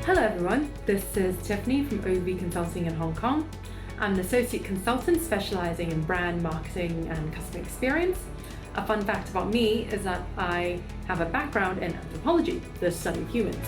Hello everyone, this is Tiffany from Ogilvy Consulting in Hong Kong. I'm an associate consultant specializing in brand marketing and customer experience. A fun fact about me is that I have a background in anthropology, the study of humans.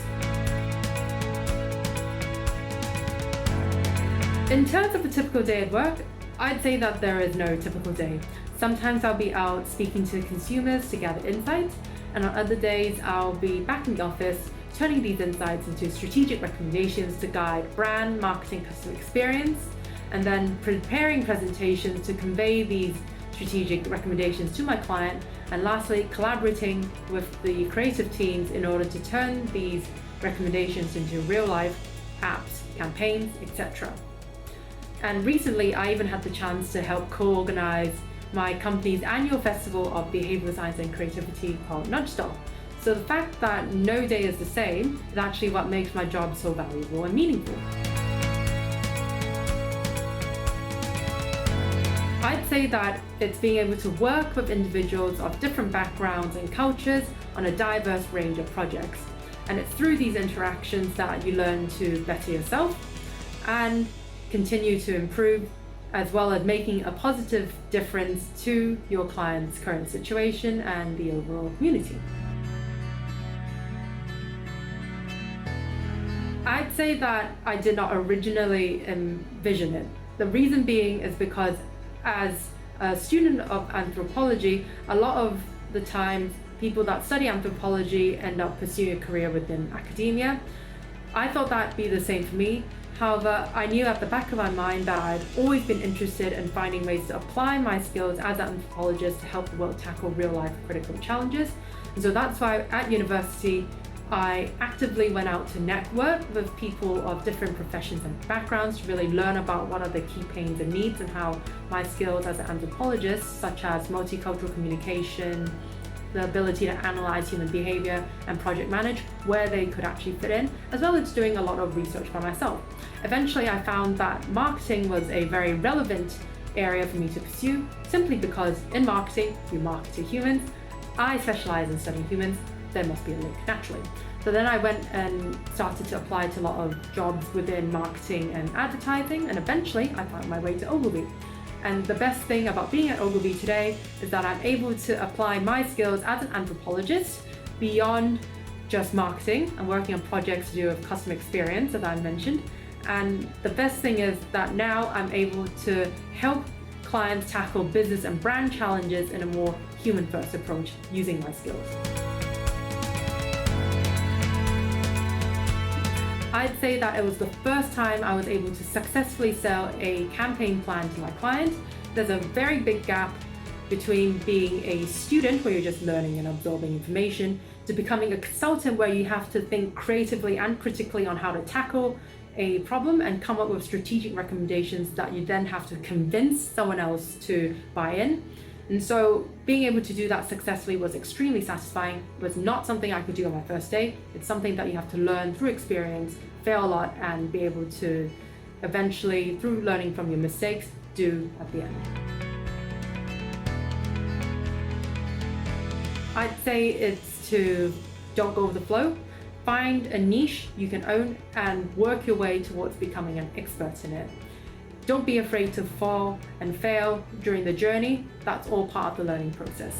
In terms of a typical day at work, I'd say that there is no typical day. Sometimes I'll be out speaking to consumers to gather insights, and on other days I'll be back in the office turning these insights into strategic recommendations to guide brand, marketing, customer experience, and then preparing presentations to convey these strategic recommendations to my client, and lastly, collaborating with the creative teams in order to turn these recommendations into real-life apps, campaigns, etc. And recently, I even had the chance to help co-organize my company's annual festival of behavioral science and creativity called Nudge Style. So the fact that no day is the same is actually what makes my job so valuable and meaningful. I'd say that it's being able to work with individuals of different backgrounds and cultures on a diverse range of projects. And it's through these interactions that you learn to better yourself and continue to improve, as well as making a positive difference to your client's current situation and the overall community. I'd say that I did not originally envision it. The reason being is because as a student of anthropology, a lot of the times people that study anthropology end up pursuing a career within academia. I thought that'd be the same for me. However, I knew at the back of my mind that I'd always been interested in finding ways to apply my skills as an anthropologist to help the world tackle real-life critical challenges. And so that's why at university, I actively went out to network with people of different professions and backgrounds to really learn about what are the key pains and needs and how my skills as an anthropologist, such as multicultural communication, the ability to analyze human behavior and project manage, where they could actually fit in, as well as doing a lot of research by myself. Eventually, I found that marketing was a very relevant area for me to pursue, simply because in marketing, you market to humans. I specialize in studying humans. There must be a link naturally. So then I went and started to apply to a lot of jobs within marketing and advertising, and eventually I found my way to Ogilvy. And the best thing about being at Ogilvy today is that I'm able to apply my skills as an anthropologist beyond just marketing. I'm working on projects to do with customer experience, as I mentioned. And the best thing is that now I'm able to help clients tackle business and brand challenges in a more human-first approach using my skills. I'd say that it was the first time I was able to successfully sell a campaign plan to my client. There's a very big gap between being a student where you're just learning and absorbing information to becoming a consultant where you have to think creatively and critically on how to tackle a problem and come up with strategic recommendations that you then have to convince someone else to buy in. And so being able to do that successfully was extremely satisfying. It was not something I could do on my first day. It's something that you have to learn through experience, fail a lot, and be able to eventually, through learning from your mistakes, do at the end. I'd say it's to don't go with the flow. Find a niche you can own and work your way towards becoming an expert in it. Don't be afraid to fall and fail during the journey. That's all part of the learning process.